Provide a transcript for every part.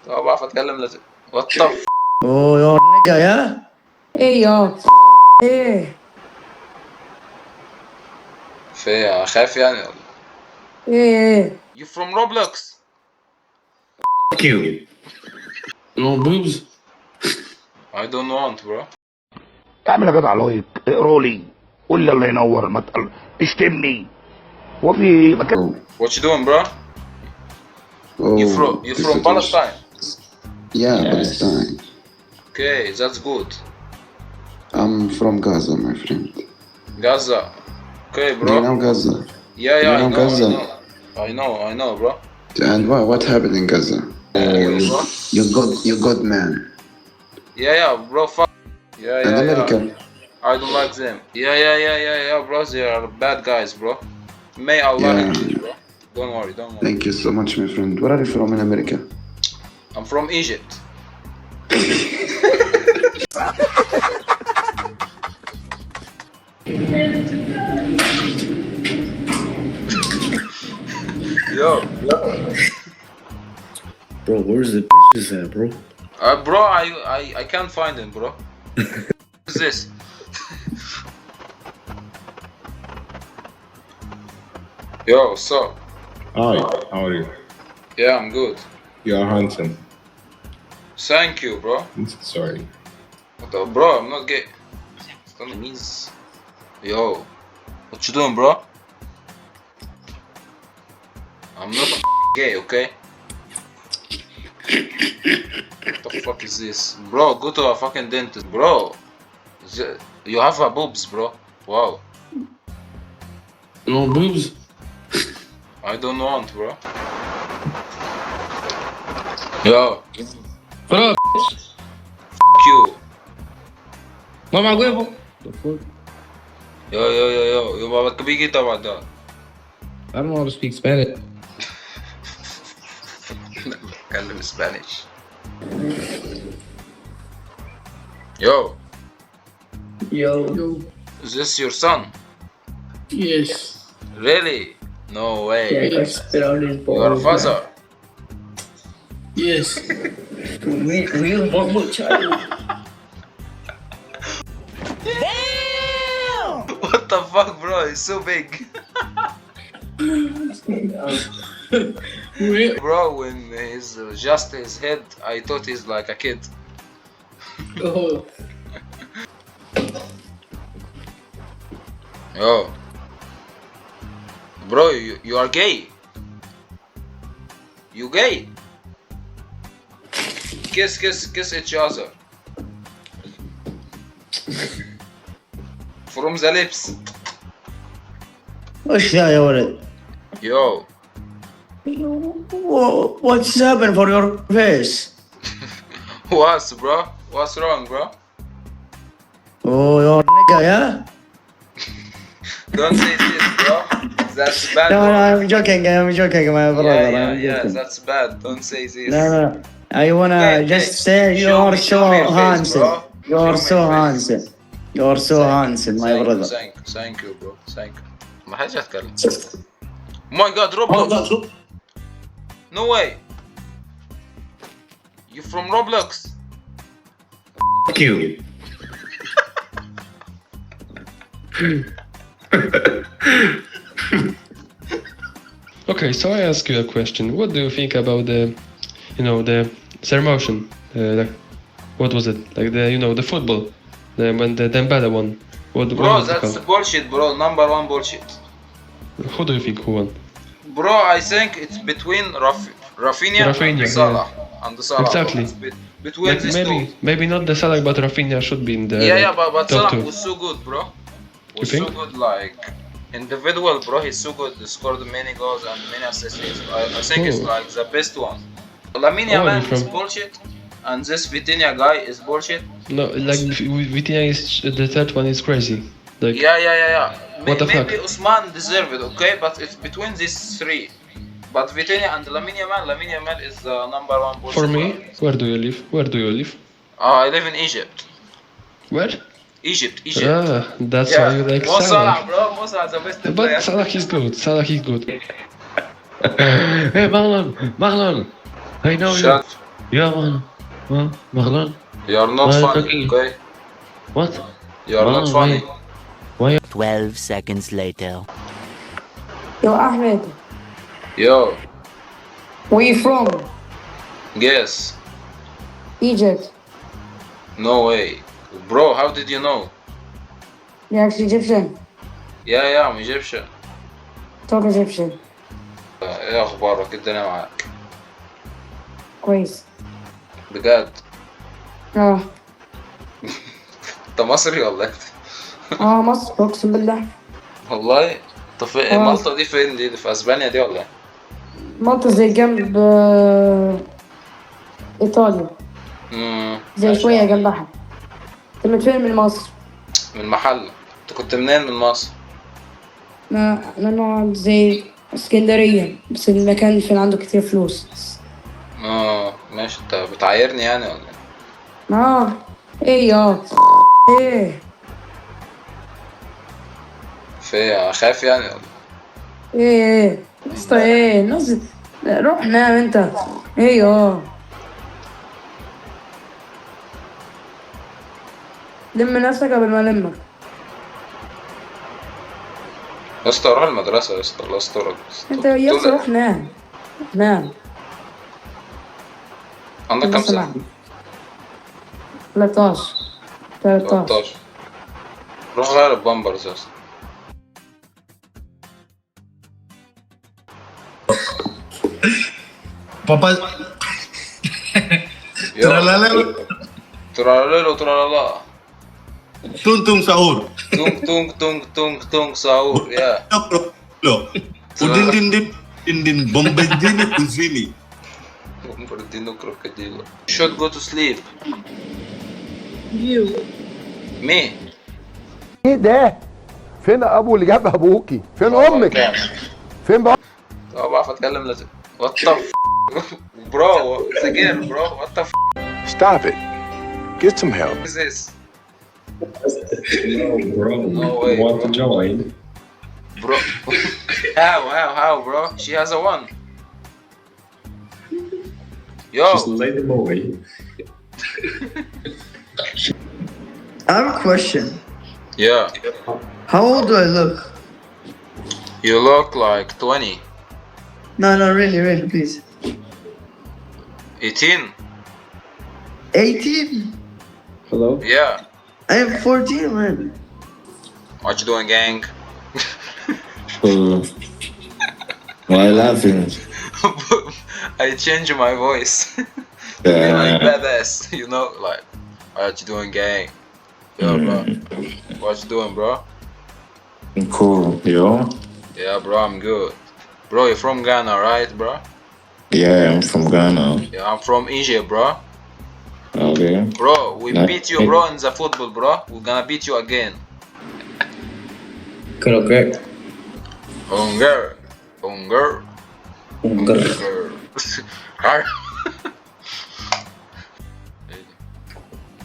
ما بعرف اتكلم لازم. وات ذا Oh, your nigga, yeah? Hey yo. Hey. في خايف يعني ولا Hey. You from Roblox? Fuck you. No boobs? I don't want bro. اعمل يا جدع لايك، اقرا لي، قول لي الله ينور، ما تشتمني. هو في مكان. What you doing bro? You from Palestine? Yeah, Palestine. Okay, that's good. I'm from Gaza, my friend. Gaza. Okay Do you bro. know Gaza? Yeah, Do you I know know, Gaza? I know bro. And what happened in Gaza? You bro? You good man. Yeah bro, fuck. And America. I don't like them. Yeah bro, they are bad guys bro. May Allah Yeah. hate you bro. Don't worry. Thank you so much, my friend. Where are you from in America? I'm from Egypt. Yo. Bro, where's the bitches at, bro? Bro, I can't find him, bro. What is this? Yo, what's up? Hi, how are you? Yeah, I'm good. You are handsome. Thank you, bro. Sorry. What the, bro, I'm not gay. Yo, what you doing, bro? I'm not gay, okay? What the fuck is this? Bro, go to a fucking dentist, bro. You have a boobs, bro. Wow. No boobs? I don't want, bro. Yo, What up? fuck you. Mama huevo. The fuck? Yo, you baba kabigi tawad da. I don't know how to speak Spanish. بتكلم Spanish. Yo, Yo. is this your son? Yes. Really? No way. Yeah, I got spit out his balls. Your father? Yes. We one more child. What the fuck, bro? He's so big. Bro, when he's just his head, I thought he's like a kid. Oh. Yo. Bro, you are gay. You gay. Kiss each other. From the lips. وش ذا يا ولد؟ Yo. What's happened for your face? What's bro? What's wrong, bro? Oh, your nigga, yeah? Don't say this, bro. That's bad. No, bro. I'm joking, my brother. I'm Yeah, joking. that's bad. Don't say this. No. I wanna Okay, just say show you're me so your face, handsome. bro. You're Show so me your face. handsome. You're so handsome, my brother. Thank you, bro. Thank you. ما حدش يتكلم. Oh my god, Roblox. No way. You from Roblox? Fuck you. Okay, so I ask you a question. What do you think about the slow motion? Like, what was it? Like the football, when the Dembele won. What Bro, was it that's called? bullshit, bro. Number one bullshit. Who do you think who won? Bro, I think it's between Rafinha Rafinha, and Salah. And Salah. Exactly. It's between Like these two. maybe not the Salah, but Rafinha should be in the Yeah, but top Salah two. was so good, bro. Was think? so good, like individual, bro. He's so good. He scored many goals and many assists. I think it's Oh. like the best one. Lamine Oh, Yamal you're is from- bullshit, and this Vitinha guy is bullshit. No, like Vitinha is the third one is crazy. Like Yeah. What the Maybe fuck? Usman deserve it, okay? But it's between these three. But Vitinha and Lamine Yamal is the number one bullshit. for me, guy. where do you live? Where do you live? I live in Egypt. Where? Egypt. Ah, that's why you like Mo Salah, Salah. bro. Mo Salah is the best But player. Salah is good. Hey, Marlon. I know you. Shut Yeah, man. Well, Marlon. You are not Why are you funny, talking? okay? What? You are not Oh, funny. 12 seconds later. Yo, Ahmed, Yo, where you from? guess. Egypt. No way. Bro, how did you know? You're actually Egyptian. Yeah, I'm Egyptian. Talk Egyptian. ايه اخبارك؟ إيه الدنيا معاك؟ كويس. بجد؟ اه. انت مصري ولا انت؟ مصر اقسم بالله. والله؟ طب في مالطا دي فين دي في اسبانيا دي ولا ايه؟ مالطا زي جنب ايطاليا. زي شوية جنبها. انت من فين من مصر؟ من المحل. انت كنت منين من مصر؟ انا زي اسكندرية، بس المكان فين عنده كتير فلوس. ماشي. انت بتعايرني يعني ولا ايه؟ ايه ايه في اخاف يعني ولا ايه اسطى ايه نزل روح نام انت. ايه لم نفسك قبل ما المك. يا اسطى روح المدرسة يا اسطى، الله يسترك. انت يا اسطى روح نام. عندك كام سنة؟ 13. روح غير البامبرز يا اسطى. بابا ترالالو تونتون سahur تونغ sahur ya. Loh, udin bombardino così. Bombardino crocodilo. Should go to sleep. You. Me. ايه ده؟ فين ابو اللي جاب ابوكي؟ فين امك؟ فين بقى؟ طب بعرف اتكلم لازم. What the bro? It's a girl, bro. What the Stop it. Get some help. is this? No, bro. No way, Want bro. to join? Bro. How, bro? She has a one. Yo. Just let them away. I have a question. Yeah. How old do I look? You look like 20. No, really, please. 18? 18? Hello? Yeah. I am 14, man. What you doing, gang? Why laughing? I change my voice. Like badass, you know, like, what you doing, gang? Yo, bro. What you doing, bro? Cool, yo. Yeah, bro, I'm good. Bro, you're from Ghana, right, bro? Yeah, I'm from Ghana. Yeah, I'm from Egypt, bro. Okay. Bro, we Nice. beat you, bro, in the football, bro. We're gonna beat you again. Correct. Hunger.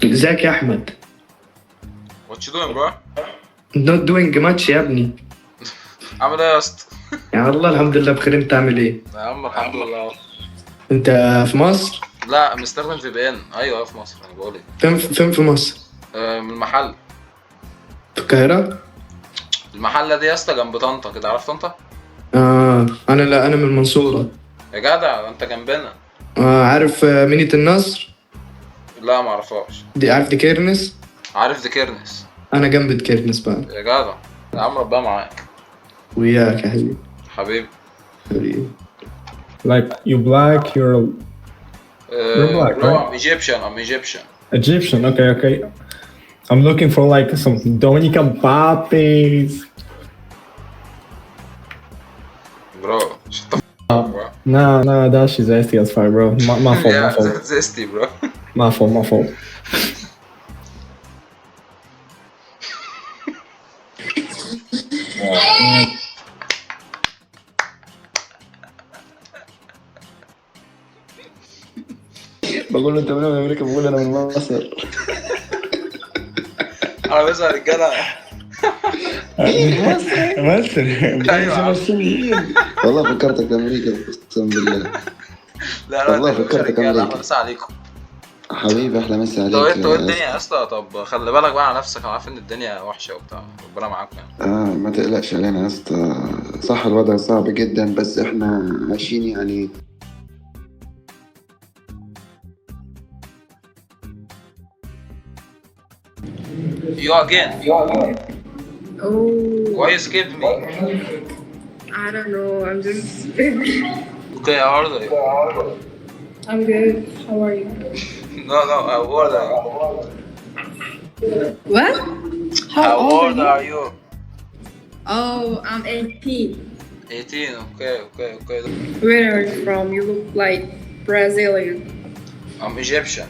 ازيك يا احمد؟ What you doing, bro? Not doing much يا ابني. عامل ايه يا اسطى؟ يا الله الحمد لله بخير. انت عامل ايه؟ يا عم الحمد لله. انت في مصر؟ لا مستخدم في بي ان. ايوه في مصر انا بقول ايه. فين في مصر؟ من المحل. في القاهرة؟ المحلة دي يا اسطى جنب طنطا كده، عارف طنطا؟ انا من المنصورة. يا جدع انت جنبنا. عارف مدينة النصر؟ لا معرفهاش. عارف دي كيرنس؟ عارف دي كيرنس. انا جنب دي بقى. يا جدع يا عم ربنا معاك. وياك يا حبيبي. حبيبي. Like you black, you're black, bro, right? I'm Egyptian. Egyptian. Okay. I'm looking for like some Dominican puppies. Bro, shut the up, bro. Nah, that shit's zesty as fuck, bro. My fault, Yeah, my fault. that's zesty, bro. My fault. بقول له انت من امريكا، بقول انا من مصر. انا بسأل الرجالة. مصر. ايوه والله فكرتك امريكا، اقسم بالله. لا والله انت فكرتك يلا أمريكا. احمد مسا عليكم. حبيبي احلى مسا عليك. انتوا ايه الدنيا يا اسطى؟ طب خلي بالك بقى على نفسك، انا عارف ان الدنيا وحشه وبتاع، ربنا معاكم يعني. ما تقلقش علينا يا اسطى. صح الوضع صعب جدا بس احنا عايشين يعني. You again. Oh, Why you skipped me? I don't know. I'm just. Okay, how old are you? I'm good. How are you? No, how old are you? What? How old are you? Oh, I'm 18. 18, okay. Where are you from? You look like Brazilian. I'm Egyptian.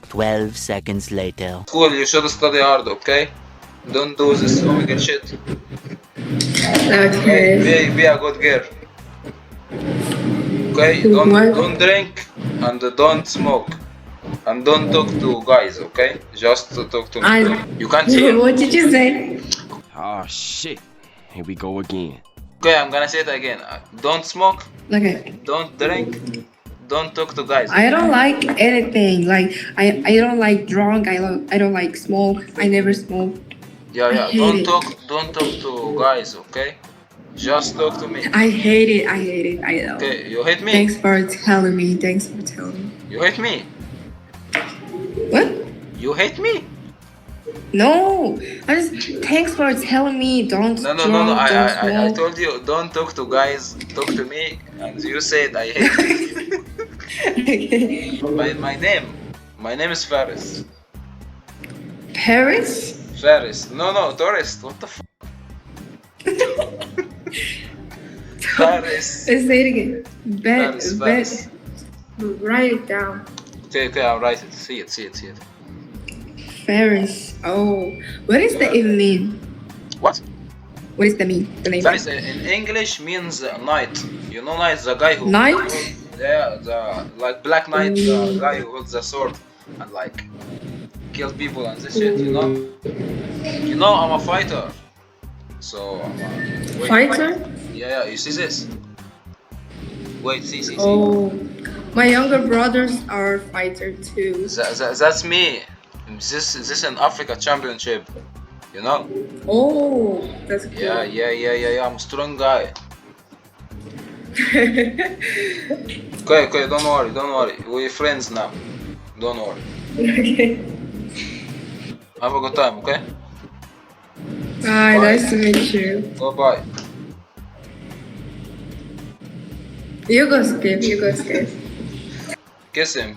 12 seconds later. School, you should study hard, okay? Don't do this stupid shit. Okay. Be a good girl. Okay? Don't drink and don't smoke. And don't talk to guys, okay? Just talk to me. You can't hear. What did you say? Oh shit. Here we go again. Okay, I'm gonna say it again. Don't smoke. Okay. Don't drink. Don't talk to guys. I don't like anything. Like I don't like drunk. I don't like smoke. I never smoke. Yeah. I hate Don't talk to guys, okay? Just talk to me. I hate it. I know. Okay, you hate me? Thanks for telling me. You hate me? What? You hate me? No. Thanks for telling me. Don't No. drunk, I don't smoke. told you don't talk to guys. Talk to me, and you said I hate you. My name is Faris. Paris? Faris. No, tourist. What the fuck? Faris. Let's say it again. Faris. Write it down. Okay, I'll write it. See it. Paris. Oh, what does that even mean? What? What is the mean? The name? Faris in English means knight. You know knight, the guy who. Knight? Yeah, the like Black Knight, the guy who holds the sword and like kill people and this shit. You know I'm a fighter. So wait, Fighter? Yeah. You see this? Wait, see. Oh, my younger brothers are fighter too. That's me. This an Africa championship. You know? Oh, that's cool. Yeah. I'm a strong guy. Okay. Don't worry. We're friends now. Don't worry. Okay. Have a good time, okay? Hi, nice to meet you. Bye. You go skip. Kiss him.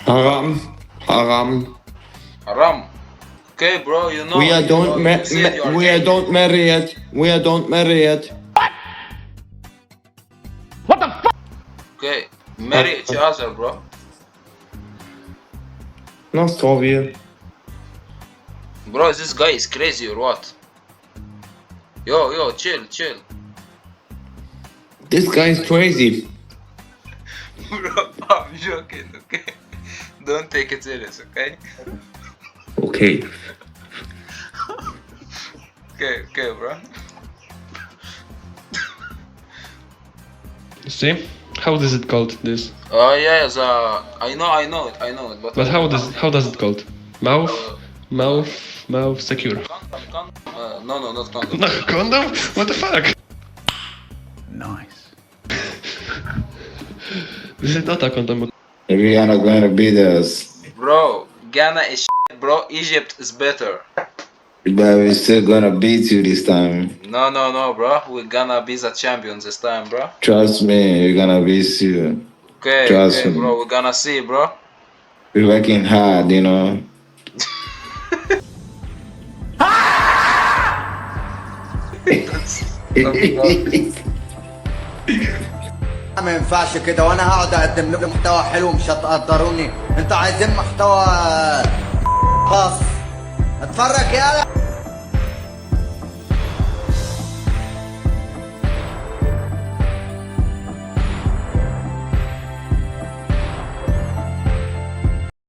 Haram. Haram. Okay, bro, you know. We don't marry yet. Okay, marry each other, bro. Not Soviet. Bro, this guy is crazy or what? Yo, chill. This guy is crazy. Bro, I'm joking, okay? Don't take it serious, okay? Okay. Okay, bro. See? How is it called, this? Oh, yeah, I know it, But how does it called? Mouth secure. No, not condom. No, condom? What the fuck? Nice. This is not a condom. Maybe I'm not gonna beat us. Bro, Ghana is shit, bro. Egypt is better. But we're still gonna beat you this time. No, bro. We're gonna be the champions this time, bro. Trust me, we're gonna beat you. Okay, Trust me. bro. We're gonna see, bro. We're working hard, you know. ما ينفعش كده وانا هقعد اقدم لكم محتوى حلو مش هتقدروني. انتوا عايزين محتوى خاص. اتفرج يالا.